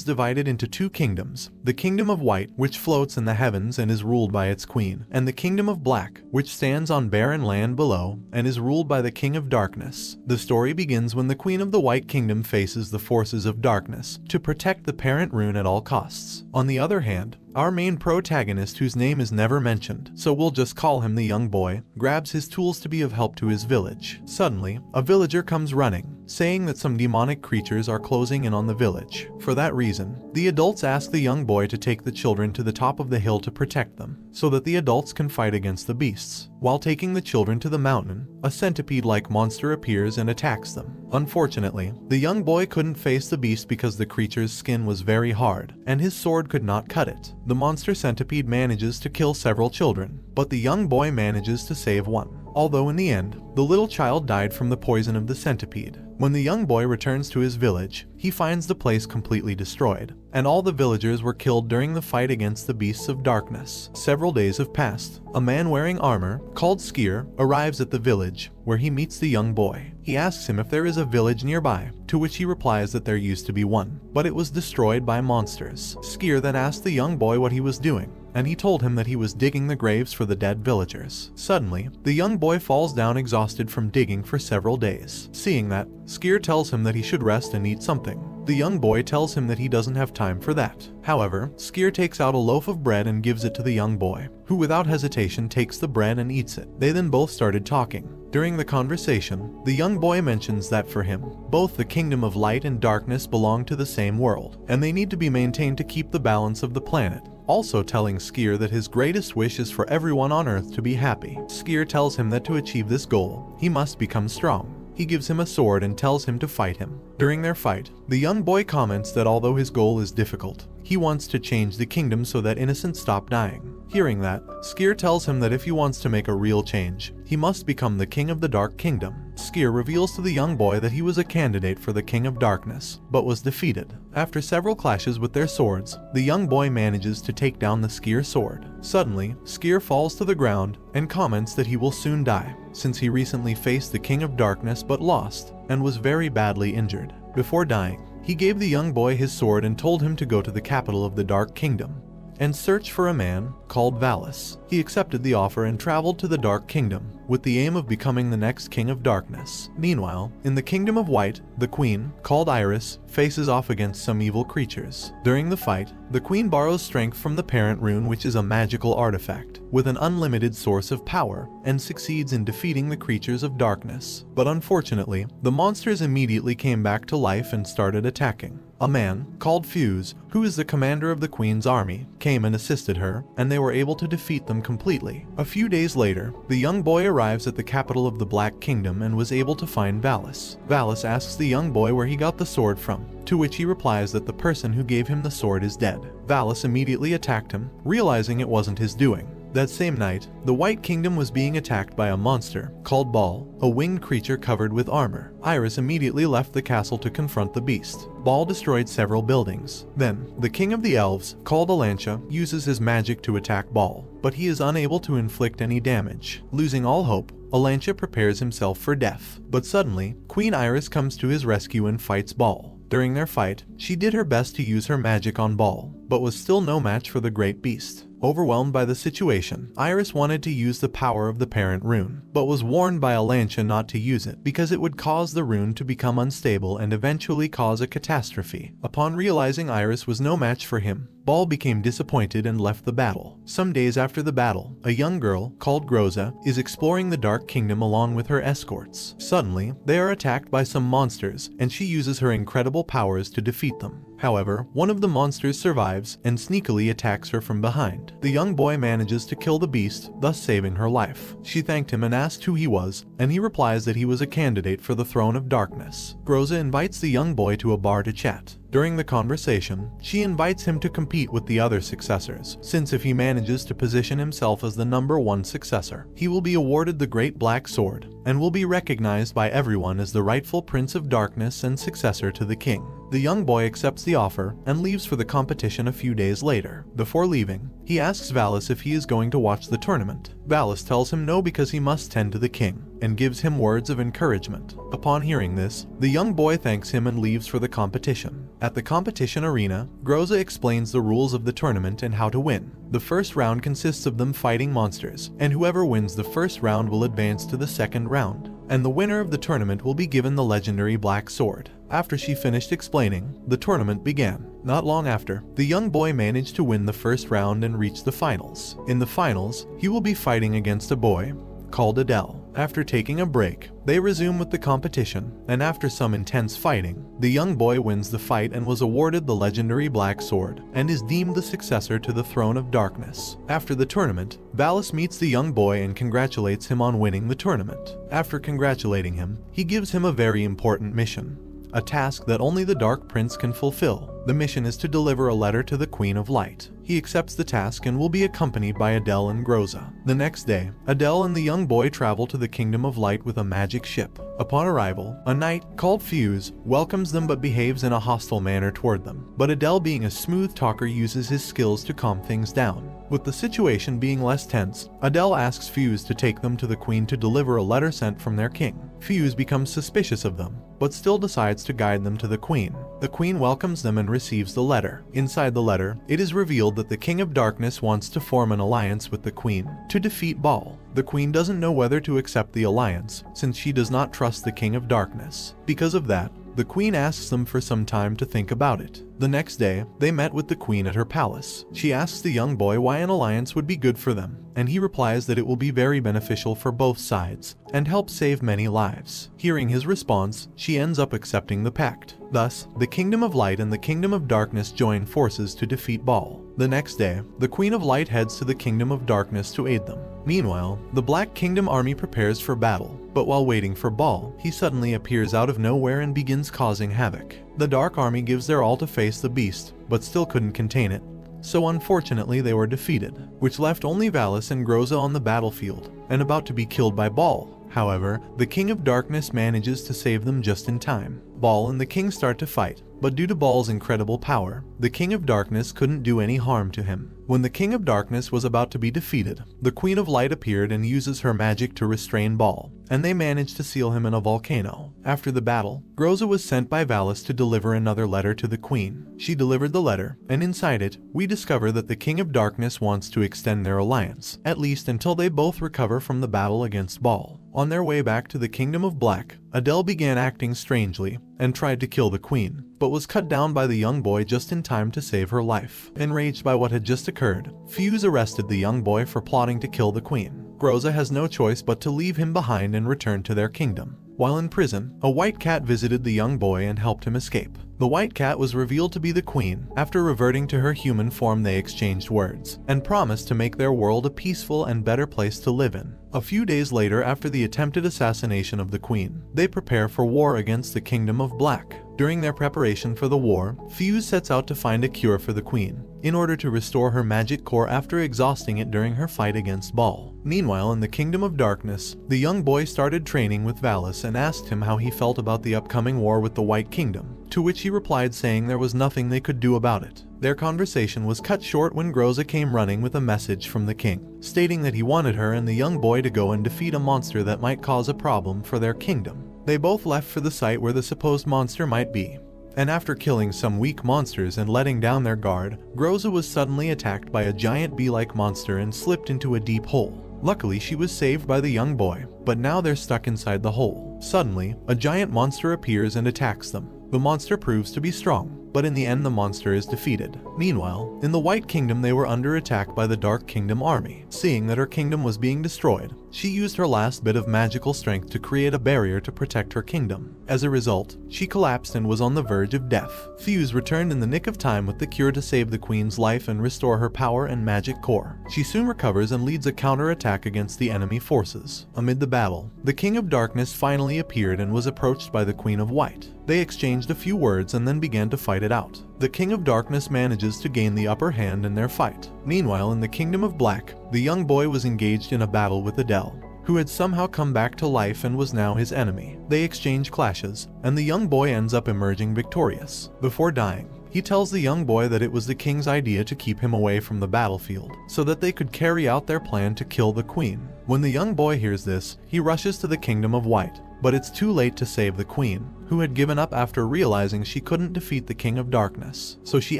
divided into two kingdoms, the Kingdom of White, which floats in the heavens and is ruled by its queen, and the Kingdom of Black, which stands on barren land below and is ruled by the King of Darkness. The story begins when the Queen of the White Kingdom faces the forces of darkness to protect the parent rune at all costs. On the other hand, our main protagonist, whose name is never mentioned, so we'll just call him the young boy, grabs his tools to be of help to his village. Suddenly, a villager comes running, saying that some demonic creatures are closing in on the village. For that reason, the adults ask the young boy to take the children to the top of the hill to protect them, so that the adults can fight against the beasts. While taking the children to the mountain, a centipede-like monster appears and attacks them. Unfortunately, the young boy couldn't face the beast because the creature's skin was very hard, and his sword could not cut it. The monster centipede manages to kill several children, but the young boy manages to save one. Although in the end, the little child died from the poison of the centipede. When the young boy returns to his village, he finds the place completely destroyed, and all the villagers were killed during the fight against the beasts of darkness. Several days have passed. A man wearing armor, called Skier, arrives at the village, where he meets the young boy. He asks him if there is a village nearby, to which he replies that there used to be one, but it was destroyed by monsters. Skier then asked the young boy what he was doing, and he told him that he was digging the graves for the dead villagers. Suddenly, the young boy falls down exhausted from digging for several days. Seeing that, Skier tells him that he should rest and eat something. The young boy tells him that he doesn't have time for that. However, Skier takes out a loaf of bread and gives it to the young boy, who without hesitation takes the bread and eats it. They then both started talking. During the conversation, the young boy mentions that for him, both the Kingdom of Light and Darkness belong to the same world, and they need to be maintained to keep the balance of the planet. Also telling Skier that his greatest wish is for everyone on Earth to be happy. Skier tells him that to achieve this goal, he must become strong. He gives him a sword and tells him to fight him. During their fight, the young boy comments that although his goal is difficult, he wants to change the kingdom so that innocents stop dying. Hearing that, Skier tells him that if he wants to make a real change, he must become the King of the Dark Kingdom. Skier reveals to the young boy that he was a candidate for the King of Darkness, but was defeated. After several clashes with their swords, the young boy manages to take down the Skier sword. Suddenly, Skier falls to the ground and comments that he will soon die, since he recently faced the King of Darkness but lost, and was very badly injured. Before dying, he gave the young boy his sword and told him to go to the capital of the Dark Kingdom and search for a man called Valus. He accepted the offer and traveled to the Dark Kingdom with the aim of becoming the next King of Darkness. Meanwhile, in the Kingdom of White, the Queen, called Iris, faces off against some evil creatures. During the fight, the Queen borrows strength from the parent rune, which is a magical artifact with an unlimited source of power, and succeeds in defeating the creatures of darkness. But unfortunately, the monsters immediately came back to life and started attacking. A man, called Fuse, who is the commander of the Queen's army, came and assisted her, and they were able to defeat them completely. A few days later, the young boy arrives at the capital of the Black Kingdom and was able to find Valus. Valus asks the young boy where he got the sword from, to which he replies that the person who gave him the sword is dead. Valus immediately attacked him, realizing it wasn't his doing. That same night, the White Kingdom was being attacked by a monster called Ball, a winged creature covered with armor. Iris immediately left the castle to confront the beast. Ball destroyed several buildings. Then, the King of the Elves, called Alantia, uses his magic to attack Ball, but he is unable to inflict any damage. Losing all hope, Alantia prepares himself for death. But suddenly, Queen Iris comes to his rescue and fights Ball. During their fight, she did her best to use her magic on Ball, but was still no match for the great beast. Overwhelmed by the situation, Iris wanted to use the power of the parent rune, but was warned by Alantia not to use it because it would cause the rune to become unstable and eventually cause a catastrophe. Upon realizing Iris was no match for him, Ball became disappointed and left the battle. Some days after the battle, a young girl, called Groza, is exploring the Dark Kingdom along with her escorts. Suddenly, they are attacked by some monsters, and she uses her incredible powers to defeat them. However, one of the monsters survives and sneakily attacks her from behind. The young boy manages to kill the beast, thus saving her life. She thanked him and asked who he was, and he replies that he was a candidate for the throne of darkness. Groza invites the young boy to a bar to chat. During the conversation, she invites him to compete with the other successors, since if he manages to position himself as the #1 successor, he will be awarded the Great Black Sword, and will be recognized by everyone as the rightful Prince of Darkness and successor to the king. The young boy accepts the offer and leaves for the competition a few days later. Before leaving, he asks Valus if he is going to watch the tournament. Valus tells him no because he must tend to the king, and gives him words of encouragement. Upon hearing this, the young boy thanks him and leaves for the competition. At the competition arena, Groza explains the rules of the tournament and how to win. The first round consists of them fighting monsters, and whoever wins the first round will advance to the second round, and the winner of the tournament will be given the legendary black sword. After she finished explaining, the tournament began. Not long after, the young boy managed to win the first round and reach the finals. In the finals, he will be fighting against a boy called Adele. After taking a break, they resume with the competition, and after some intense fighting, the young boy wins the fight and was awarded the legendary Black Sword, and is deemed the successor to the Throne of Darkness. After the tournament, Valis meets the young boy and congratulates him on winning the tournament. After congratulating him, he gives him a very important mission, a task that only the Dark Prince can fulfill. The mission is to deliver a letter to the Queen of Light. He accepts the task and will be accompanied by Adele and Groza. The next day, Adele and the young boy travel to the Kingdom of Light with a magic ship. Upon arrival, a knight called Fuse welcomes them but behaves in a hostile manner toward them. But Adele, being a smooth talker, uses his skills to calm things down. With the situation being less tense, Adele asks Fuse to take them to the Queen to deliver a letter sent from their king. Fuse becomes suspicious of them, but still decides to guide them to the Queen. The Queen welcomes them and receives the letter. Inside the letter, it is revealed that the King of Darkness wants to form an alliance with the Queen to defeat Baal. The Queen doesn't know whether to accept the alliance, since she does not trust the King of Darkness. Because of that, the Queen asks them for some time to think about it. The next day, they met with the Queen at her palace. She asks the young boy why an alliance would be good for them, and he replies that it will be very beneficial for both sides, and help save many lives. Hearing his response, she ends up accepting the pact. Thus, the Kingdom of Light and the Kingdom of Darkness join forces to defeat Baal. The next day, the Queen of Light heads to the Kingdom of Darkness to aid them. Meanwhile, the Black Kingdom army prepares for battle, but while waiting for Baal, he suddenly appears out of nowhere and begins causing havoc. The Dark Army gives their all to face the beast, but still couldn't contain it, so unfortunately they were defeated, which left only Valis and Groza on the battlefield, and about to be killed by Baal. However, the King of Darkness manages to save them just in time. Baal and the king start to fight, but due to Baal's incredible power, the King of Darkness couldn't do any harm to him. When the King of Darkness was about to be defeated, the Queen of Light appeared and uses her magic to restrain Baal, and they managed to seal him in a volcano. After the battle, Groza was sent by Valis to deliver another letter to the Queen. She delivered the letter, and inside it, we discover that the King of Darkness wants to extend their alliance, at least until they both recover from the battle against Baal. On their way back to the Kingdom of Black, Adele began acting strangely and tried to kill the Queen, but was cut down by the young boy just in time to save her life. Enraged by what had just occurred, Fuse arrested the young boy for plotting to kill the Queen. Groza has no choice but to leave him behind and return to their kingdom. While in prison, a white cat visited the young boy and helped him escape. The white cat was revealed to be the Queen. After reverting to her human form, they exchanged words and promised to make their world a peaceful and better place to live in. A few days later, after the attempted assassination of the Queen, they prepare for war against the Kingdom of Black. During their preparation for the war, Fuse sets out to find a cure for the Queen, in order to restore her magic core after exhausting it during her fight against Baal. Meanwhile, in the Kingdom of Darkness, the young boy started training with Valis and asked him how he felt about the upcoming war with the White Kingdom, to which he replied saying there was nothing they could do about it. Their conversation was cut short when Groza came running with a message from the king, stating that he wanted her and the young boy to go and defeat a monster that might cause a problem for their kingdom. They both left for the site where the supposed monster might be, and after killing some weak monsters and letting down their guard, Groza was suddenly attacked by a giant bee-like monster and slipped into a deep hole. Luckily, she was saved by the young boy, but now they're stuck inside the hole. Suddenly, a giant monster appears and attacks them. The monster proves to be strong, but in the end the monster is defeated. Meanwhile, in the White Kingdom they were under attack by the Dark Kingdom army. Seeing that her kingdom was being destroyed, she used her last bit of magical strength to create a barrier to protect her kingdom. As a result, she collapsed and was on the verge of death. Fuse returned in the nick of time with the cure to save the Queen's life and restore her power and magic core. She soon recovers and leads a counter-attack against the enemy forces. Amid the battle, the King of Darkness finally appeared and was approached by the Queen of White. They exchanged a few words and then began to fight it out. The King of Darkness manages to gain the upper hand in their fight. Meanwhile, in the Kingdom of Black, the young boy was engaged in a battle with Adele, who had somehow come back to life and was now his enemy. They exchange clashes, and the young boy ends up emerging victorious. Before dying, he tells the young boy that it was the king's idea to keep him away from the battlefield, so that they could carry out their plan to kill the Queen. When the young boy hears this, he rushes to the Kingdom of White, But it's too late to save the queen, who had given up after realizing she couldn't defeat the King of Darkness. So she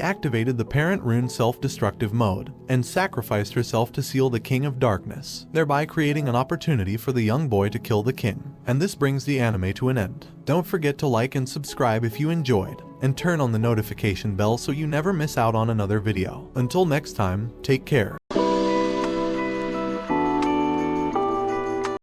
activated the Parent Rune self-destructive mode and sacrificed herself to seal the King of Darkness, thereby creating an opportunity for the young boy to kill the king. And this brings the anime to an end. Don't forget to like and subscribe if you enjoyed, and turn on the notification bell so you never miss out on another video. Until next time, take care.